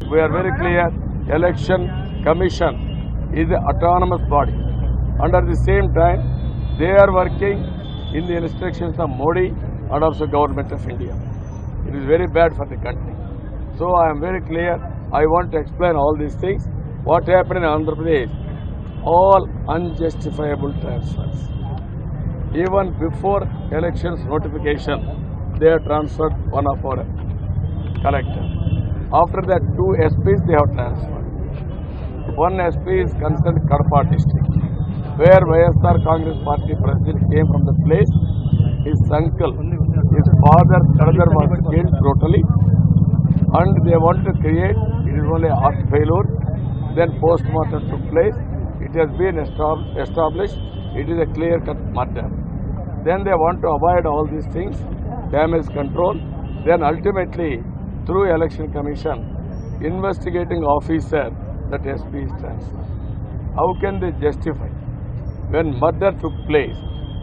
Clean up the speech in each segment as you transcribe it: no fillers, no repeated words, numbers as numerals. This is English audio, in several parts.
we are very clear, Election Commission is an autonomous body. Under the same time, they are working in the instructions of Modi and also Government of India. It is very bad for the country. So I am very clear. I want to explain all these things. What happened in Andhra Pradesh? All unjustifiable transfers. Even before elections notification, they have transferred one of our collectors. After that, 2 SPs they have transferred. One SP is concerned Kadapa district, where YSR Congress Party president came from the place. His uncle, his father, brother was killed brutally, and they want to create, it is only heart failure. Then post-mortem took place. It has been established. It is a clear-cut matter. Then they want to avoid all these things, damage control. Then ultimately, through Election Commission, investigating officer, that SP is transferred. How can they justify? When murder took place,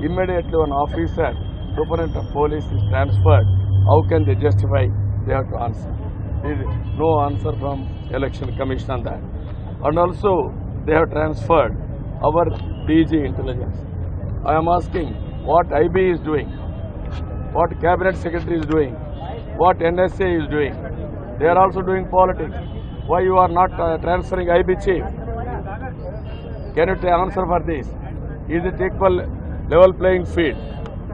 immediately an officer, Superintendent of Police is transferred. How can they justify? They have to answer. There is no answer from Election Commission on that. And also, they have transferred our DG intelligence. I am asking what IB is doing, what Cabinet Secretary is doing, what NSA is doing. They are also doing politics. Why you are not transferring IB chief? Can you answer for this? Is it equal level playing field?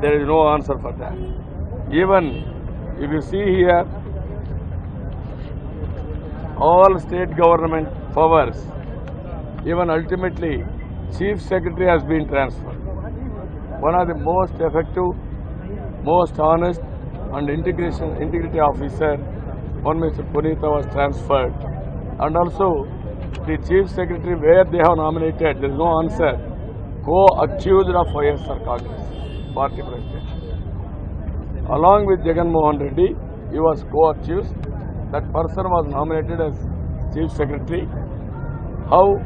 There is no answer for that. Even if you see here, all state government powers, even ultimately Chief Secretary has been transferred. One of the most effective, most honest and integrity officer, one Mr. Punita was transferred. And also the Chief Secretary where they have nominated, there is no answer, co-accused of YSR Congress Party President. Along with Jagan Mohan Reddy, he was co-accused. That person was nominated as Chief Secretary. How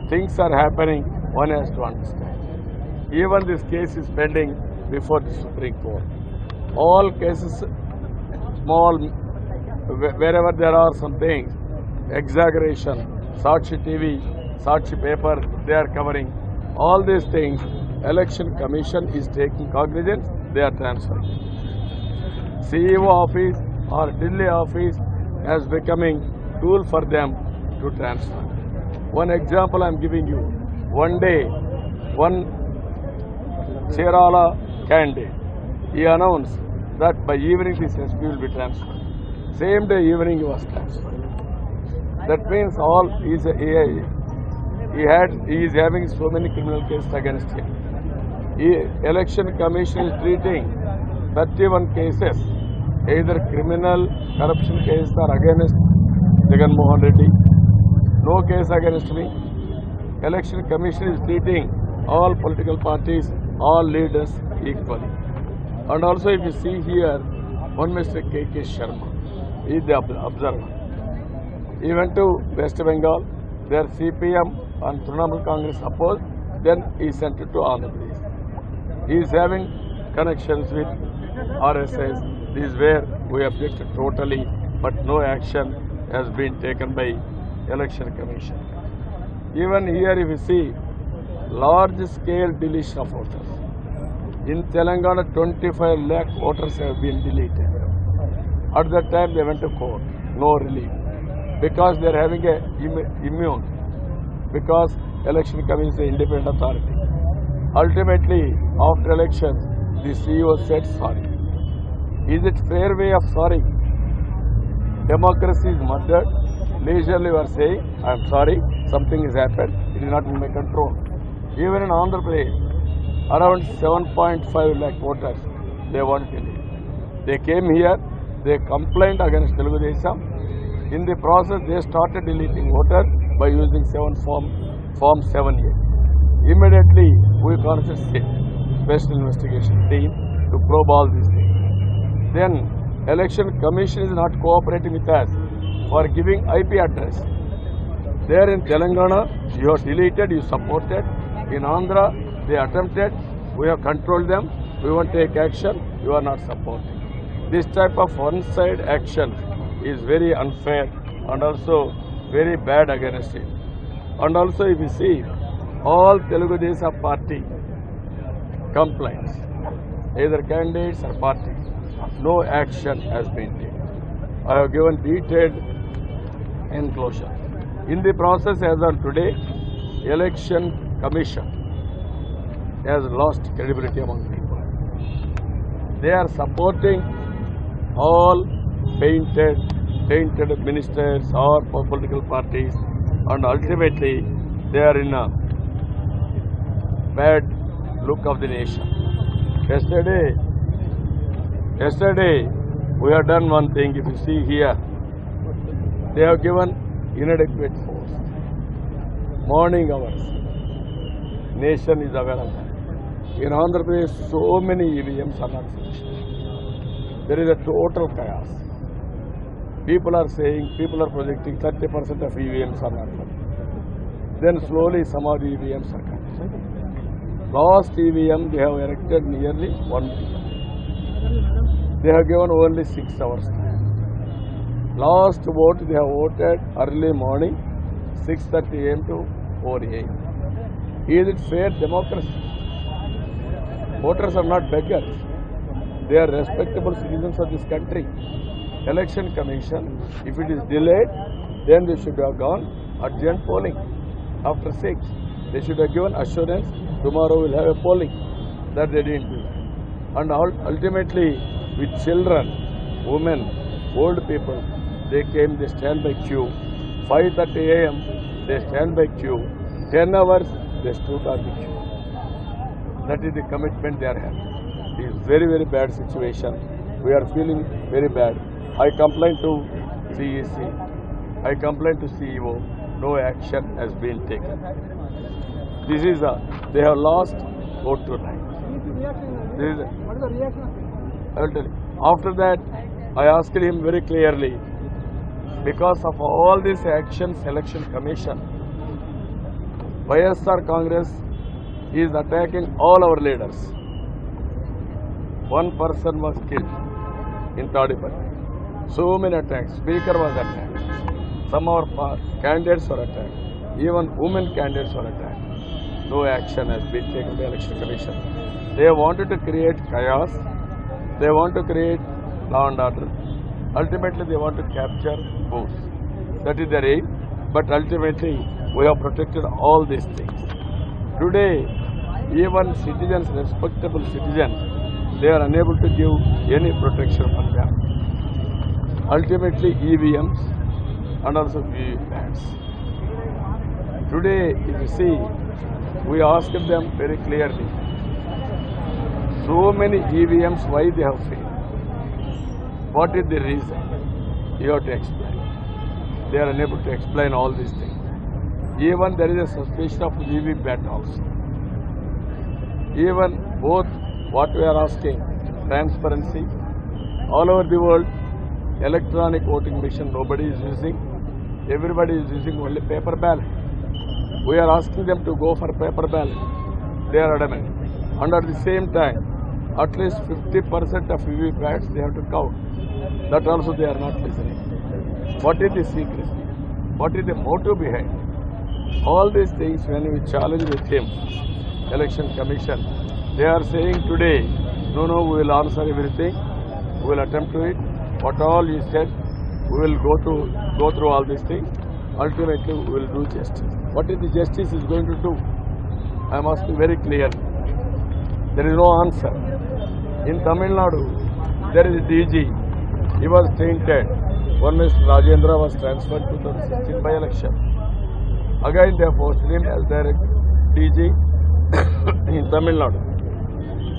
things are happening, one has to understand. Even this case is pending before the Supreme Court. All cases, small, wherever there are some things, exaggeration, Sakshi TV, Sakshi paper, they are covering. All these things, Election Commission is taking cognizance, they are transferring. CEO office or Delhi office has becoming tool for them to transfer. One example I am giving you. One day, one Cherala candidate, he announced that by evening this SP will be transferred. Same day evening he was transferred. That means all he is having so many criminal cases against him. Election Commission is treating 31 cases, either criminal corruption cases or against Jagan Mohan Reddy. No case against me. Election Commission is treating all political parties, all leaders equally. And also if you see here, one Mr. K.K. Sharma, he is the observer. He went to West Bengal, their CPM and Trinamool Congress opposed, then he sent it to Andhra Pradesh. He is having connections with RSS. This is where we objected totally, but no action has been taken by Election Commission. Even here if you see, large scale deletion of voters. In Telangana, 25 lakh voters have been deleted. At that time they went to court, no relief. Because they are having a immune. Because Election Commission is an independent authority. Ultimately, after elections, the CEO said sorry. Is it fair way of sorry? Democracy is murdered. Leisurely we are saying, I am sorry, something has happened, it is not in my control. Even in Andhra Pradesh, around 7.5 lakh voters, they want to leave. They came here, they complained against Telugu Desam. In the process, they started deleting voters by using Form 7A. Immediately, we constituted special investigation team to probe all these things. Then, Election Commission is not cooperating with us for giving IP address. There in Telangana, you have deleted, you supported. In Andhra, they attempted, we have controlled them, we want to take action, you are not supporting. This type of one-side action is very unfair and also very bad against it. And also if you see all Telugu Desam party complaints, either candidates or party, no action has been taken. I have given detailed enclosure. In the process as on today, Election Commission has lost credibility among people. They are supporting all painted ministers or political parties, and ultimately they are in a bad look of the nation. Yesterday we have done one thing. If you see here, they have given inadequate force. Morning hours, nation is aware of that. In Andhra Pradesh, so many EVMs are not functioning. There is a total chaos. People are projecting 30% of EVMs are not functioning. Then slowly some of the EVMs are coming. Last EVM they have erected nearly 1 week. They have given only 6 hours time. Last vote they have voted early morning, 6:30 AM to 4 AM. Is it fair democracy? Voters are not beggars. They are respectable citizens of this country. Election Commission, if it is delayed, then they should have gone urgent polling after 6. They should have given assurance tomorrow we'll have a polling. That they didn't do. And ultimately, with children, women, old people, they came, they stand by queue. 5:30 AM, they stand by queue. 10 hours, they stood on the queue. That is the commitment they are having. It is very, very bad situation. We are feeling very bad. I complained to CEC. I complained to CEO. No action has been taken. This is they have lost vote to 9. What is the reaction? I will tell you. After that, I asked him very clearly, because of all these actions, Election Commission, YSR Congress is attacking all our leaders. One person was killed in Tadipatri. So many attacks. Speaker was attacked. Some of our candidates were attacked. Even women candidates were attacked. No action has been taken by Election Commission. They wanted to create chaos. They want to create law and order. Ultimately, they want to capture votes. That is their aim. But ultimately, we have protected all these things. Today, even citizens, respectable citizens, they are unable to give any protection for them. Ultimately, EVMs and also VVPATs. Today, if you see, we asked them very clearly, so many EVMs, why they have failed? What is the reason? You have to explain. They are unable to explain all these things. Even there is a suspicion of VVPAT also. Even both what we are asking, transparency, all over the world, electronic voting machine nobody is using. Everybody is using only paper ballot. We are asking them to go for paper ballot. They are adamant. And at the same time, at least 50% of VVPATs they have to count. That also they are not listening. What is the secrecy? What is the motive behind? All these things when we challenge with him, Election Commission, they are saying today, no, we will answer everything, we will attempt to it. What all he said, we will go through all these things. Ultimately, we will do justice. What is the justice is going to do? I am asking very clearly. There is no answer. In Tamil Nadu, there is a DG. He was tainted. One Mr. Rajendra was transferred to 2016 by election. Again, they posted him as their DG in Tamil Nadu.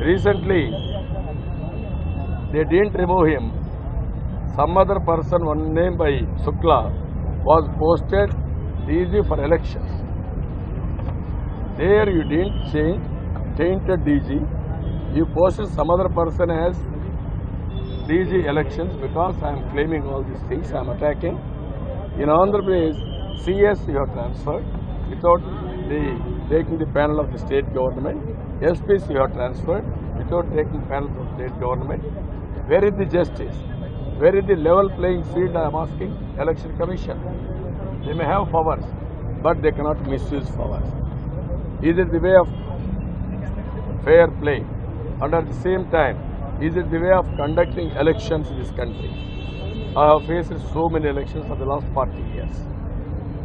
Recently, they didn't remove him. Some other person, one name by Shukla, was posted DG for elections. There you didn't change, tainted DG. You posted some other person as DG elections because I am claiming all these things, I am attacking. In Andhra Pradesh, CS you have transferred without taking the panel of the state government. SPs you have transferred without taking panel of state government. Where is the justice? Where is the level playing field, I am asking? Election Commission. They may have powers, but they cannot misuse powers. Is it the way of fair play? And at the same time, is it the way of conducting elections in this country? I have faced so many elections for the last 40 years.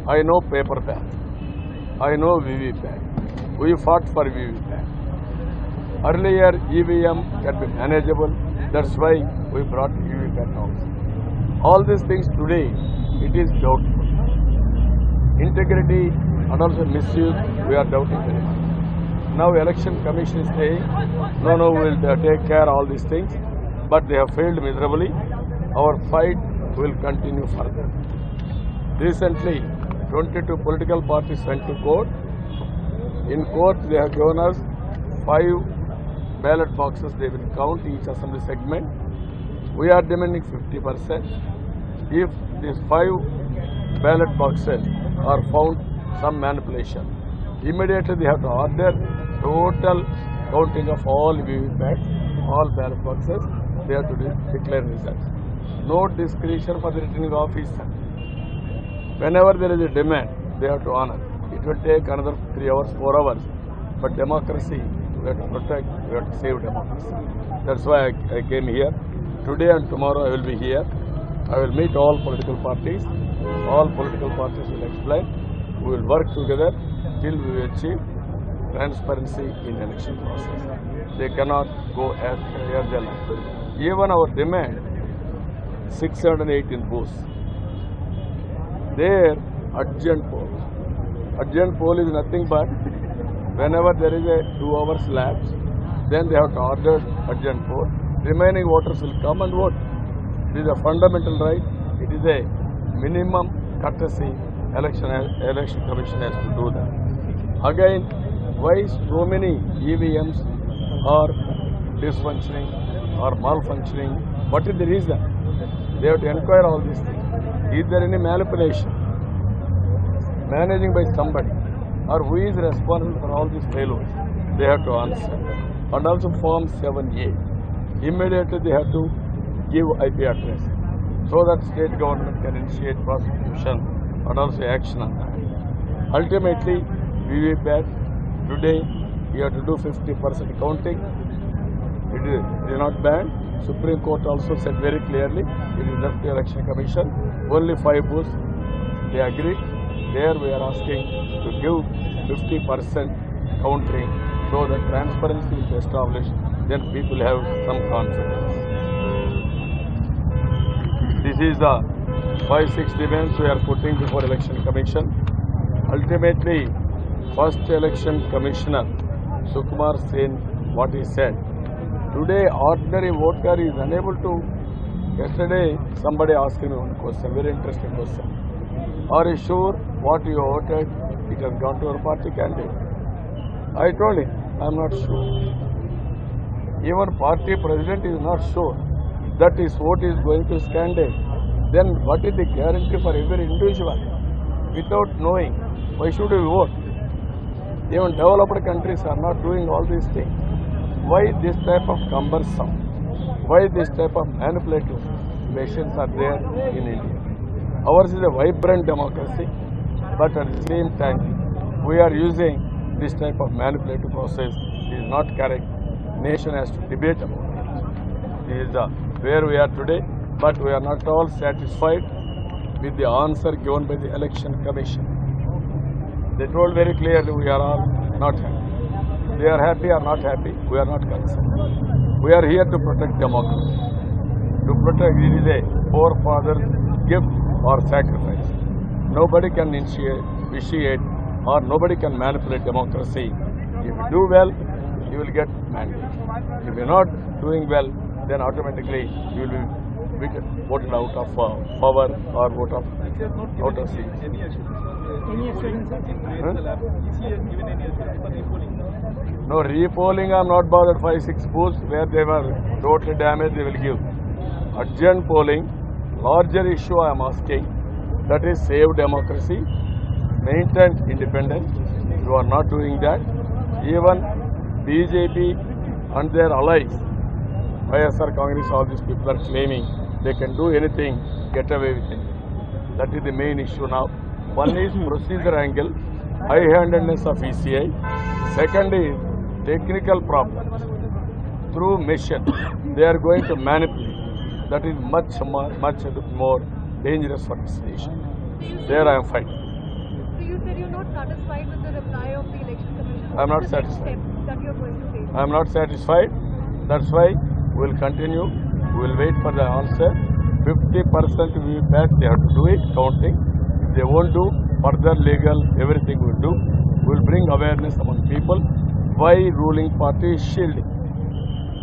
I know paper ballot. I know VVPAT. We fought for VVPAT. Earlier, EVM can be manageable. That's why we brought VVPAT also. All these things today, it is doubtful. Integrity and also misuse, we are doubting very much. Now Election Commission is saying, no, we will take care of all these things, but they have failed miserably. Our fight will continue further. Recently, 22 political parties went to court. In court, they have given us 5 ballot boxes. They will count each assembly segment. We are demanding 50%. If these 5 ballot boxes are found some manipulation, immediately they have to order total counting of all VVPATs, all ballot boxes. They have to declare results. No discretion for the returning officer. Whenever there is a demand, they have to honor. It will take another 3 hours, 4 hours. But democracy, we have to protect, we have to save democracy. That's why I came here. Today and tomorrow I will be here. I will meet all political parties. All political parties will explain. We will work together till we achieve transparency in election process. They cannot go as they like. Even our demand, 618 booths. There, urgent poll. Urgent poll is nothing but whenever there is a 2 hours lapse, then they have to order urgent poll. Remaining voters will come and vote. It is a fundamental right. It is a minimum courtesy. Election Commission has to do that. Again, why so many EVMs are dysfunctioning or malfunctioning? What is the reason? They have to inquire all these things. Is there any manipulation? Managing by somebody? Or who is responsible for all these failures? They have to answer. And also Form 7A. Immediately they have to give IP address so that state government can initiate prosecution and also action on that. Ultimately, VVPAT, today you have to do 50% counting. It is not banned. Supreme Court also said very clearly, it is left to Election Commission. Only 5 booths, they agreed. There we are asking to give 50% counting so that transparency is established. Then people have some confidence. This is the 5-6 demands we are putting before Election Commission. Ultimately, first Election Commissioner, Sukumar Sen, what he said. Today, ordinary voter is unable to. Yesterday, somebody asked me one question, very interesting question. Are you sure what you voted, it has gone to our party candidate? I told him, I am not sure. Even party president is not sure that his vote is going to his candidate. Then what is the guarantee for every individual? Without knowing, why should we vote? Even developed countries are not doing all these things. Why this type of cumbersome? Why this type of manipulative machines are there in India? Ours is a vibrant democracy, but at the same time, we are using this type of manipulative process. It is not correct. Nation has to debate about it. This is where we are today, but we are not all satisfied with the answer given by the Election Commission. They told very clearly we are all not happy. They are happy or not happy, we are not concerned. We are here to protect democracy. To protect, it is a forefather's gift or sacrifice. Nobody can vitiate or nobody can manipulate democracy. If you do well, you will get mandate. If you are not doing well, then automatically you will be voted out of power or vote out of seat. Any assurance, sir? EC has given any assurance for repolling? No, repolling I am not bothered. 5-6 booths where they were totally damaged, they will give. Urgent polling, larger issue I am asking, that is save democracy, maintain independence. You are not doing that. Even BJP and their allies, YSR Congress, all these people are claiming they can do anything, get away with it. That is the main issue now. One is procedure angle, high-handedness of ECI. Second is technical problems. Through machine, they are going to manipulate. That is much more dangerous for this nation. There I am fighting. So you said you're not satisfied with the reply of the election commission. I am not What's the next satisfied. step that you're going to take? I am not satisfied. That's why we will continue. We will wait for the answer. 50% VVPAT, they have to do it, counting. If they won't do, further legal, everything we will do. We will bring awareness among people why ruling party is shielding,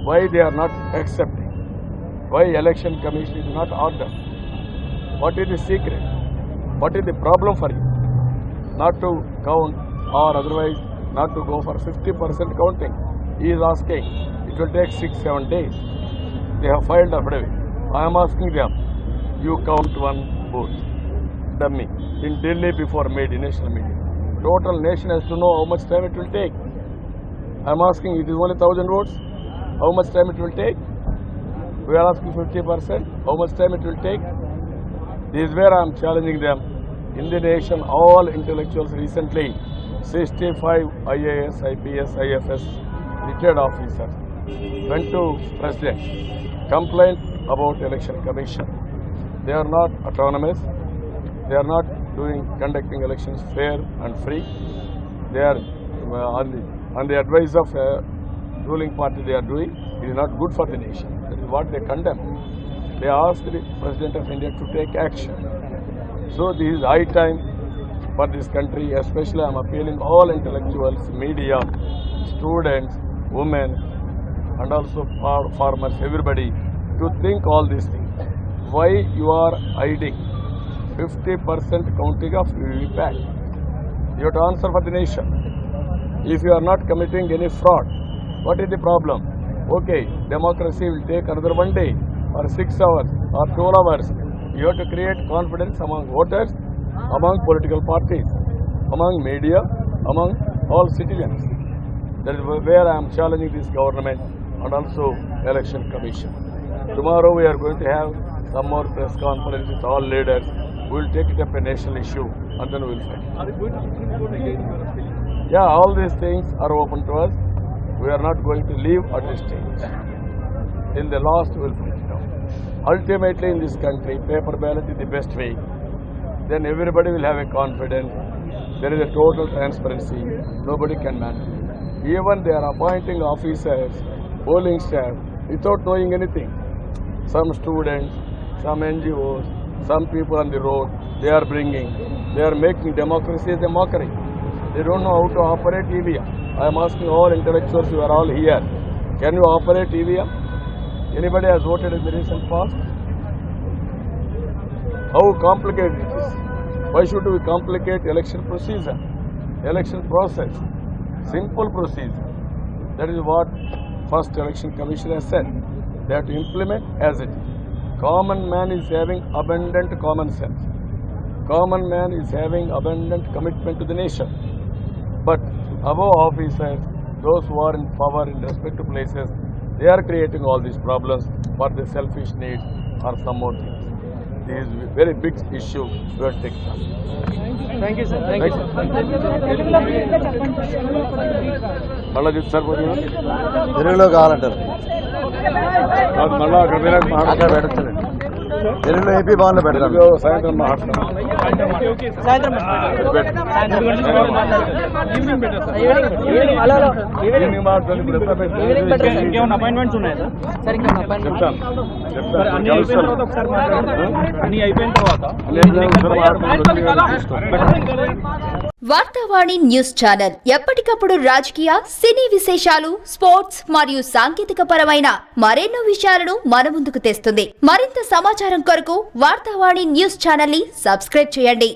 why they are not accepting, why election commission is not ordered. What is the secret? What is the problem for you? Not to count or otherwise not to go for 50% counting. He is asking, it will take 6-7 days. They have filed affidavit. I am asking them, you count one vote, dummy, in Delhi before media, national media. Total nation has to know how much time it will take. I am asking, it is only 1,000 votes. How much time it will take? We are asking 50%. How much time it will take? This is where I am challenging them. In the nation, all intellectuals recently, 65 IAS, IPS, IFS, retired officers, went to President, complained about election commission. They are not autonomous. They are not conducting elections fair and free. They are on the advice of ruling party they are doing. It is not good for the nation. That is what they condemn. They asked the President of India to take action. So this is high time for this country, especially I am appealing all intellectuals, media, students, women, and also farmers, everybody, to think all these things. Why you are hiding 50% counting of VVPAT? You have to answer for the nation. If you are not committing any fraud, what is the problem? Okay, democracy will take another 1 day or 6 hours or 12 hours. You have to create confidence among voters, among political parties, among media, among all citizens. That is where I am challenging this government and also election commission. Tomorrow we are going to have some more press conference with all leaders. We will take it up a national issue and then we will fight. Are you going to Supreme Court again? Yeah, all these things are open to us. We are not going to leave at this stage. In the last, we will fight it out. Ultimately, in this country, paper ballot is the best way. Then everybody will have a confidence. There is a total transparency. Nobody can manage. Even they are appointing officers, polling staff, without knowing anything. Some students, some NGOs, some people on the road, they are making democracy as a mockery. They don't know how to operate EVM. I am asking all intellectuals, you are all here. Can you operate EVM? Anybody has voted in the recent past? How complicated it is. Why should we complicate election procedure, election process? Simple procedure. That is what first election commission has said. They have to implement as it is. Common man is having abundant common sense. Common man is having abundant commitment to the nation. But above officers, those who are in power in respective places, they are creating all these problems for their selfish needs or some more things. This is a very big issue we have to take up. Thank you, sir. Thank you, sir. మళ్ళా చెప్తారు తెలుగులో కావాలంటారు మళ్ళా అక్కడ పోయినాక అక్కడ మాట్లాడతారు. పెడతారండి తెలుగులో ఏపీ భవన్లో పెడతారు తెలుగు సాయంత్రం మాట్లాడతాం. ఈవినింగ్ మాట్లాడాలి. ఇప్పుడు ఎట్లా పెట్టాలి? ఇంకేమైనా అపాయింట్మెంట్స్ ఉన్నాయా సార్? చెప్తాను. అన్ని అయిపోయిన తర్వాత ఒకసారి మాట్లాడతారు. అన్ని అయిపోయిన తర్వాత వార్తావాణి న్యూస్ ఛానల్ ఎప్పటికప్పుడు రాజకీయ, సినీ విశేషాలు, స్పోర్ట్స్ మరియు సాంకేతిక పరమైన మరెన్నో విషయాలను మన ముందుకు తెస్తుంది. మరింత సమాచారం కొరకు వార్తావాణి న్యూస్ ఛానల్ ని సబ్స్క్రైబ్ చేయండి.